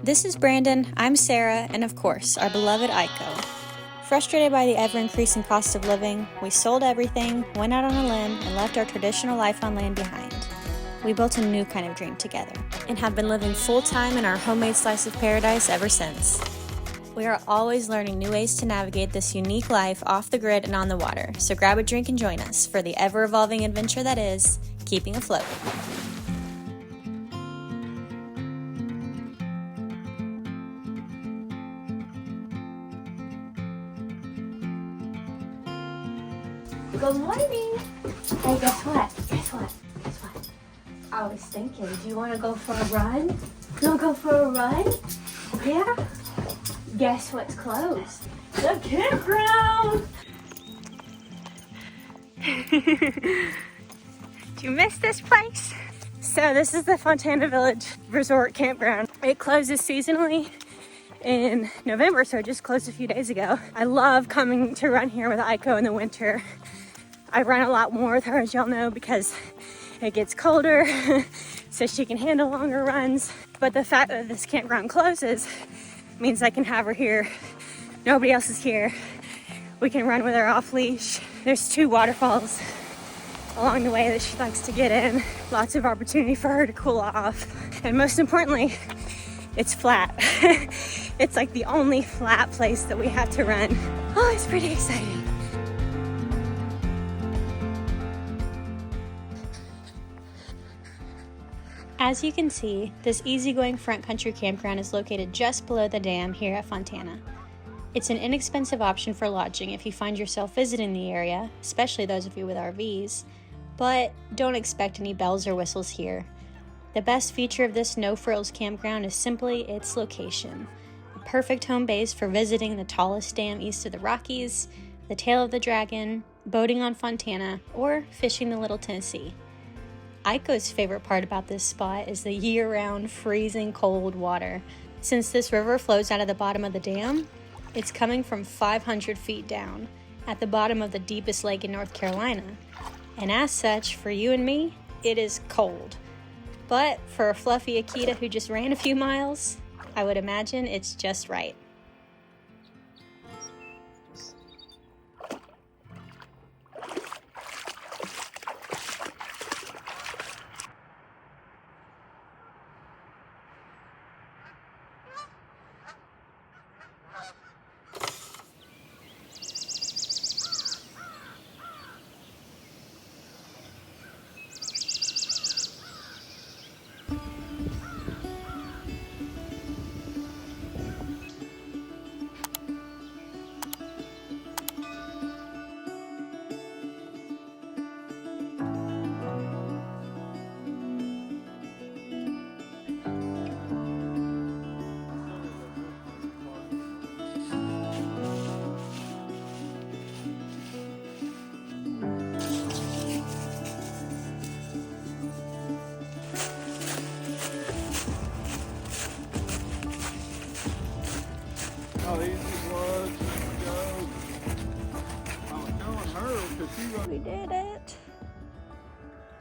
This is Brandon, I'm Sarah, and of course, our beloved Aiko. Frustrated by the ever-increasing cost of living, we sold everything, went out on a limb, and left our traditional life on land behind. We built a new kind of dream together, and have been living full-time in our homemade slice of paradise ever since. We are always learning new ways to navigate this unique life off the grid and on the water, so grab a drink and join us for the ever-evolving adventure that is keeping afloat. Good morning. Hey, guess what? I was thinking, do you want to go for a run? You want to go for a run? Yeah? Guess what's closed? The campground! Do you miss this place? So this is the Fontana Village Resort Campground. It closes seasonally in November, so it just closed a few days ago. I love coming to run here with Aiko in the winter. I run a lot more with her, as y'all know, because it gets colder, so she can handle longer runs. But the fact that this campground closes means I can have her here. Nobody else is here. We can run with her off leash. There's 2 waterfalls along the way that she likes to get in. Lots of opportunity for her to cool off. And most importantly, it's flat. It's like the only flat place that we have to run. Oh, it's pretty exciting. As you can see, this easygoing front country campground is located just below the dam here at Fontana. It's an inexpensive option for lodging if you find yourself visiting the area, especially those of you with RVs, but don't expect any bells or whistles here. The best feature of this no-frills campground is simply its location. A perfect home base for visiting the tallest dam east of the Rockies, the Tail of the Dragon, boating on Fontana, or fishing the Little Tennessee. Aiko's favorite part about this spot is the year-round freezing cold water. Since this river flows out of the bottom of the dam, it's coming from 500 feet down, at the bottom of the deepest lake in North Carolina. And as such, for you and me, it is cold. But for a fluffy Akita who just ran a few miles, I would imagine it's just right. How easy it was to go. I was telling her because she was. We did it!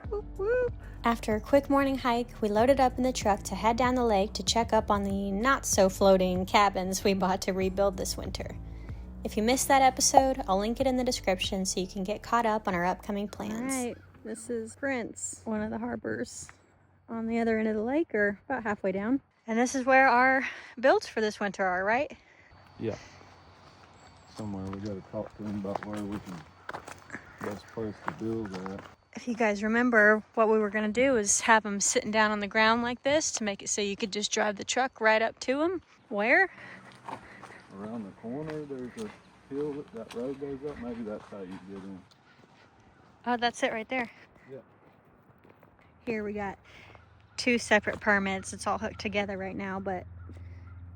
Whoop, whoop. After a quick morning hike, we loaded up in the truck to head down the lake to check up on the not-so-floating cabins we bought to rebuild this winter. If you missed that episode, I'll link it in the description so you can get caught up on our upcoming plans. All right, this is Prince, one of the harbors on the other end of the lake, or about halfway down. And this is where our builds for this winter are, right? Yeah. Somewhere we got to talk to them about where we can best place to build at. If you guys remember, what we were going to do is have them sitting down on the ground like this to make it so you could just drive the truck right up to them. Where? Around the corner, there's a hill that road goes up. Maybe that's how you get in. Oh, that's it right there. Yeah. Here we got 2 separate permits. It's all hooked together right now, but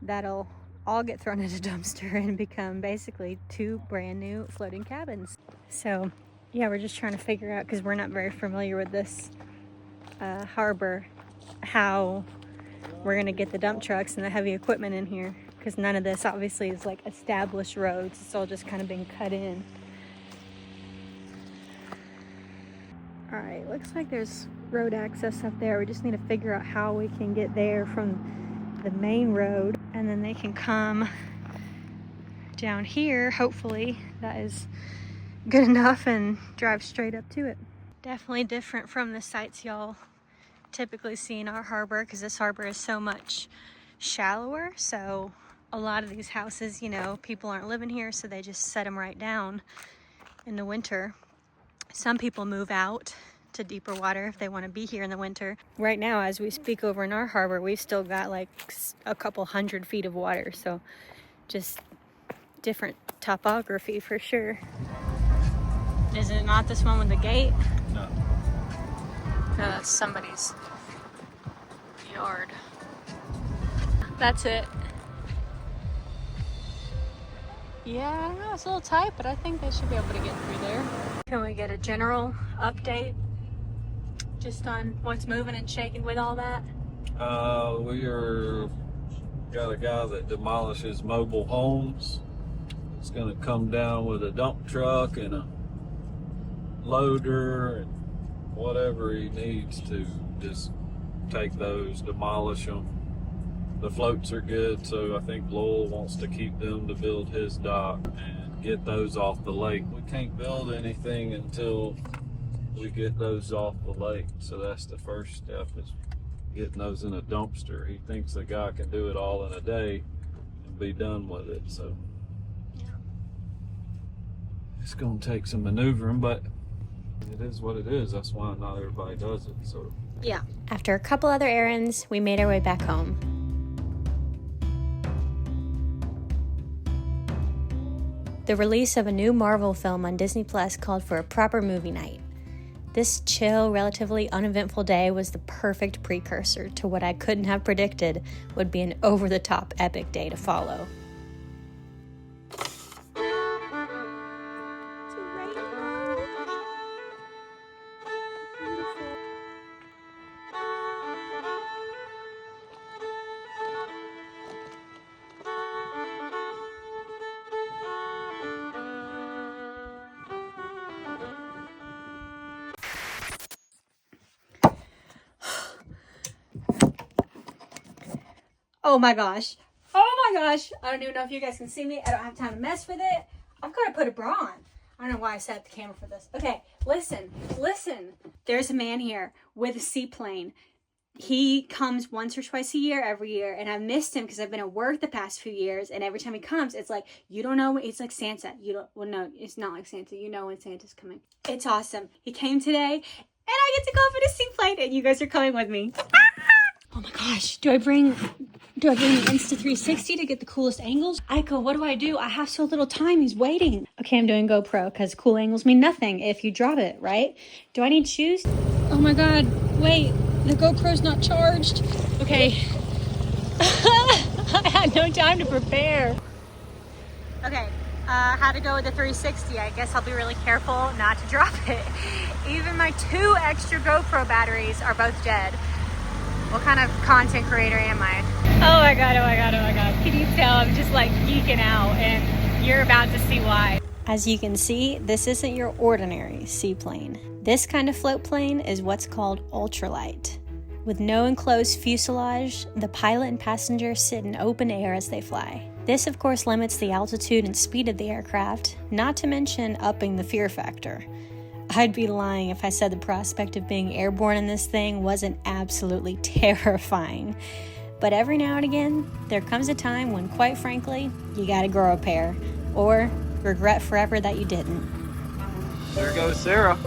that'll all get thrown in a dumpster and become basically 2 brand new floating cabins. So yeah, we're just trying to figure out, because we're not very familiar with this harbor, how we're going to get the dump trucks and the heavy equipment in here, because none of this obviously is like established roads. It's all just kind of been cut in. All right, looks like there's road access up there. We just need to figure out how we can get there from the main road, and then they can come down here. Hopefully that is good enough, and drive straight up to it. Definitely different from the sites y'all typically see in our harbor, because this harbor is so much shallower. So a lot of these houses, you know, people aren't living here, so they just set them right down in the winter. Some people move out to deeper water if they want to be here in the winter. Right now, as we speak, over in our harbor, we've still got like a couple 100 feet of water, so just different topography for sure. Is it not this one with the gate? No. No, that's somebody's yard. That's it. Yeah, I don't know, it's a little tight, but I think they should be able to get through there. Can we get a general update just on what's moving and shaking with all that? Got a guy that demolishes mobile homes. It's gonna come down with a dump truck and a loader and whatever he needs to just take those, demolish them. The floats are good, so I think Lowell wants to keep them to build his dock and get those off the lake. We can't build anything until we get those off the lake, so that's the first step, is getting those in a dumpster. He thinks the guy can do it all in a day and be done with it, so it's gonna take some maneuvering, but it is what it is. That's why not everybody does it. So yeah. After a couple other errands, we made our way back home. The release of a new Marvel film on Disney Plus called for a proper movie night. This chill, relatively uneventful day was the perfect precursor to what I couldn't have predicted would be an over-the-top epic day to follow. Oh my gosh. Oh my gosh. I don't even know if you guys can see me. I don't have time to mess with it. I've got to put a bra on. I don't know why I set up the camera for this. Okay, listen. There's a man here with a seaplane. He comes once or twice a year, every year, and I've missed him because I've been at work the past few years, and every time he comes, it's like, you don't know, it's like Santa. You don't, well, no, it's not like Santa. You know when Santa's coming. It's awesome. He came today, and I get to go up in a seaplane, and you guys are coming with me. Oh my gosh, do I bring the Insta360 to get the coolest angles? Aiko, what do? I have so little time. He's waiting. Okay, I'm doing GoPro because cool angles mean nothing if you drop it, right? Do I need shoes? Oh my God, wait, the GoPro's not charged. Okay. I had no time to prepare. Okay, how to go with the 360. I guess I'll be really careful not to drop it. Even my 2 extra GoPro batteries are both dead. What kind of content creator am I? Oh my God. Can you tell I'm just like geeking out, and you're about to see why. As you can see, this isn't your ordinary seaplane. This kind of float plane is what's called ultralight. With no enclosed fuselage, the pilot and passenger sit in open air as they fly. This of course limits the altitude and speed of the aircraft, not to mention upping the fear factor. I'd be lying if I said the prospect of being airborne in this thing wasn't absolutely terrifying. But every now and again, there comes a time when, quite frankly, you gotta grow a pair, or regret forever that you didn't. there goes Sarah.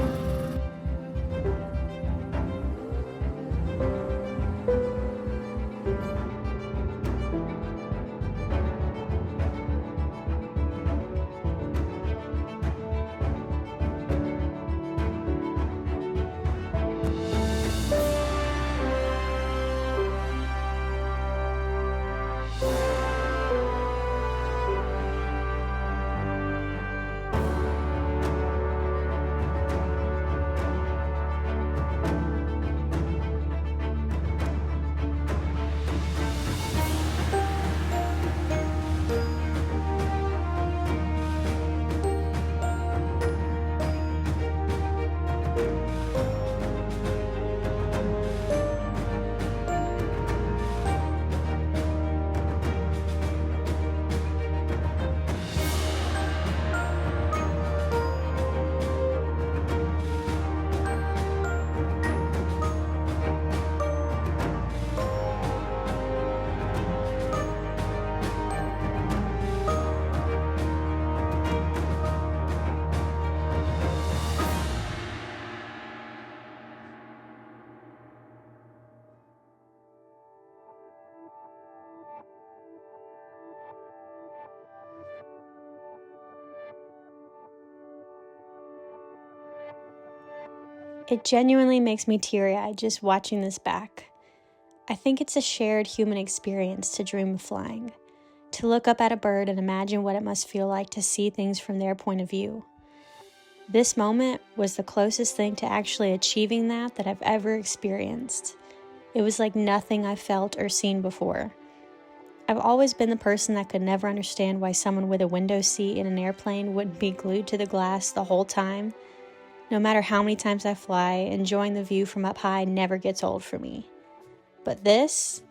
It genuinely makes me teary-eyed just watching this back. I think it's a shared human experience to dream of flying, to look up at a bird and imagine what it must feel like to see things from their point of view. This moment was the closest thing to actually achieving that I've ever experienced. It was like nothing I've felt or seen before. I've always been the person that could never understand why someone with a window seat in an airplane wouldn't be glued to the glass the whole time. No matter how many times I fly, enjoying the view from up high never gets old for me. But this,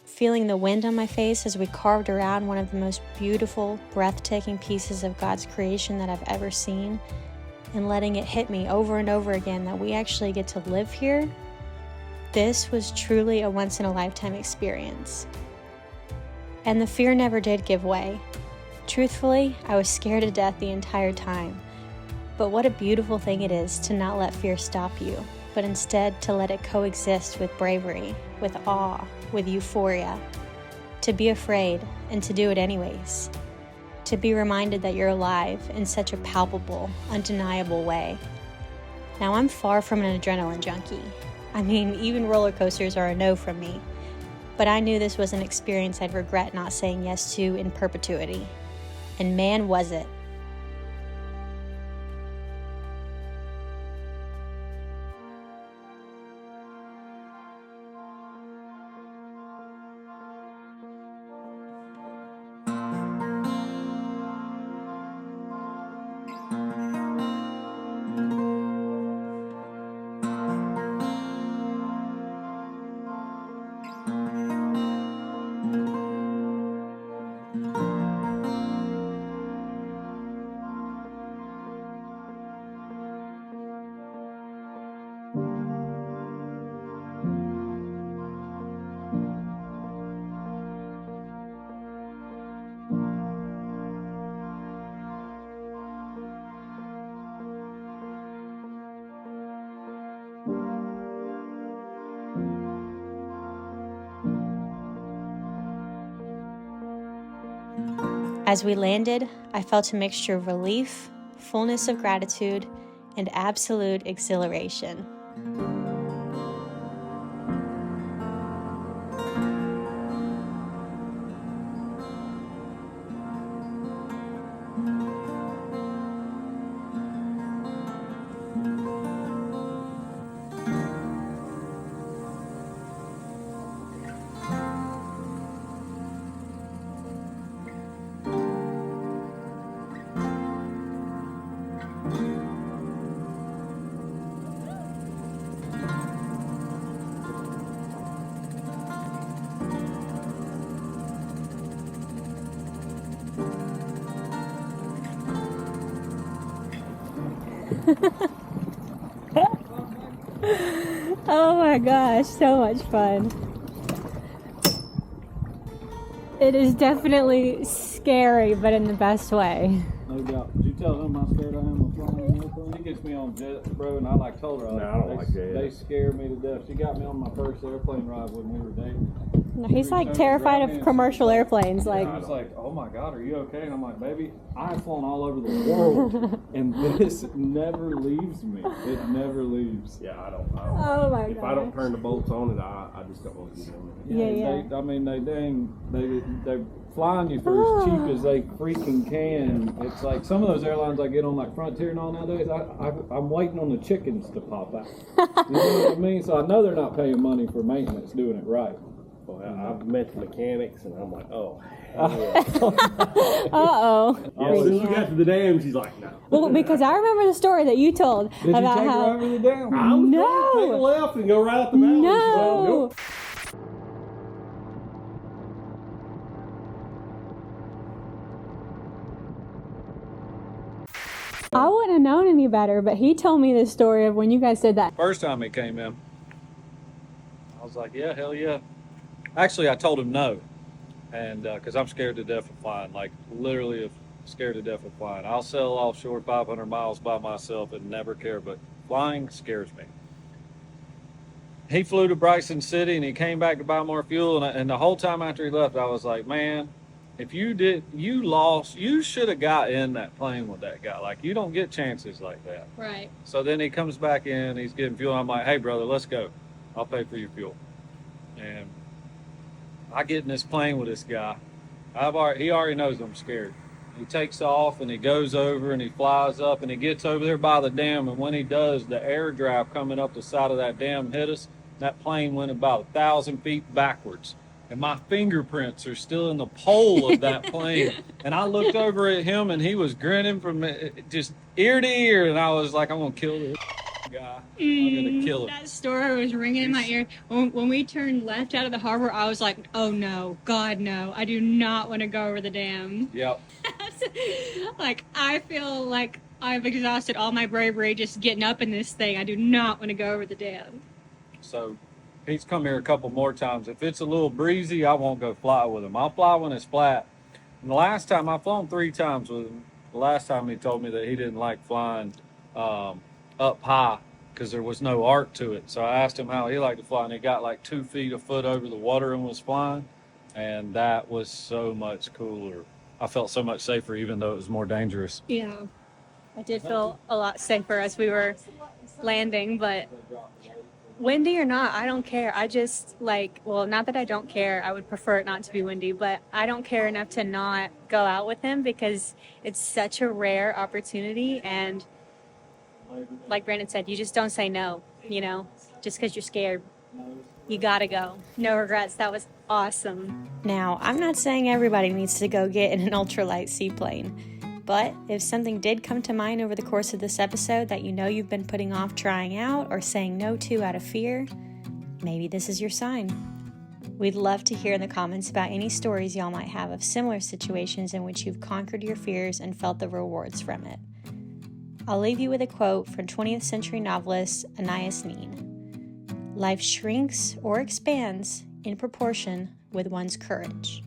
feeling the wind on my face as we carved around one of the most beautiful, breathtaking pieces of God's creation that I've ever seen, and letting it hit me over and over again that we actually get to live here, this was truly a once-in-a-lifetime experience. And the fear never did give way. Truthfully, I was scared to death the entire time. But what a beautiful thing it is to not let fear stop you, but instead to let it coexist with bravery, with awe, with euphoria. To be afraid and to do it anyways. To be reminded that you're alive in such a palpable, undeniable way. Now, I'm far from an adrenaline junkie. I mean, even roller coasters are a no from me. But I knew this was an experience I'd regret not saying yes to in perpetuity. And man, was it. As we landed, I felt a mixture of relief, fullness of gratitude, and absolute exhilaration. Oh my gosh, so much fun. It is definitely scary, but in the best way. No doubt. Did you tell him how scared I am of flying an airplane? He gets me on jets, bro, and I told her. No, I don't like that. They scare me to death. She got me on my first airplane ride when we were dating. No, he's like terrified of commercial airplanes. Like, I was like, oh my God, are you okay? And I'm like, baby, I've flown all over the world, and this never leaves me. It never leaves. Yeah, I don't. oh my If I don't turn the bolts on it, I just don't want to get on it. They're flying you for as cheap as they freaking can. It's like some of those airlines I get on, like Frontier and all nowadays, I'm waiting on the chickens to pop out. You know what I mean? So I know they're not paying money for maintenance, doing it right. Well, I've met the mechanics, and I'm like, oh. uh-oh. Yeah, as soon as we got to the dam, she's like, no. Well, because I remember the story that you told Did about you take how... her over the dam? I was No. going to take a left and go right out the mountain. No. I wouldn't have known any better, but he told me this story of when you guys did that. First time he came in, I was like, yeah, hell yeah. Actually, I told him no, and because I'm scared to death of flying, like literally scared to death of flying. I'll sail offshore 500 miles by myself and never care, but flying scares me. He flew to Bryson City and he came back to buy more fuel, and the whole time after he left, I was like, man, If you lost, you should have got in that plane with that guy. Like, you don't get chances like that. Right. So then he comes back in, he's getting fuel. I'm like, hey, brother, let's go. I'll pay for your fuel. And I get in this plane with this guy. He already knows I'm scared. He takes off and he goes over and he flies up and he gets over there by the dam. And when he does, the air draft coming up the side of that dam hit us. That plane went about 1,000 feet backwards. And my fingerprints are still in the pole of that plane. And I looked over at him and he was grinning from just ear to ear. And I was like, I'm going to kill this guy. I'm going to kill him. That story was ringing in my ear. When we turned left out of the harbor, I was like, oh no, God no. I do not want to go over the dam. Yep. Like, I feel like I've exhausted all my bravery just getting up in this thing. I do not want to go over the dam. So he's come here a couple more times. If it's a little breezy, I won't go fly with him. I'll fly when it's flat. And the last time, I've flown 3 times with him. The last time he told me that he didn't like flying up high because there was no arc to it. So I asked him how he liked to fly, and he got like 2 feet a foot over the water and was flying. And that was so much cooler. I felt so much safer, even though it was more dangerous. Yeah. I did feel a lot safer as we were landing, but windy or not, I don't care. I just not that I don't care. I would prefer it not to be windy, but I don't care enough to not go out with him because it's such a rare opportunity. And like Brandon said, you just don't say no, just because you're scared. You gotta go. No regrets. That was awesome. Now, I'm not saying everybody needs to go get in an ultralight seaplane, but if something did come to mind over the course of this episode that you've been putting off trying out or saying no to out of fear, maybe this is your sign. We'd love to hear in the comments about any stories y'all might have of similar situations in which you've conquered your fears and felt the rewards from it. I'll leave you with a quote from 20th century novelist Anais Nin. Life shrinks or expands in proportion with one's courage.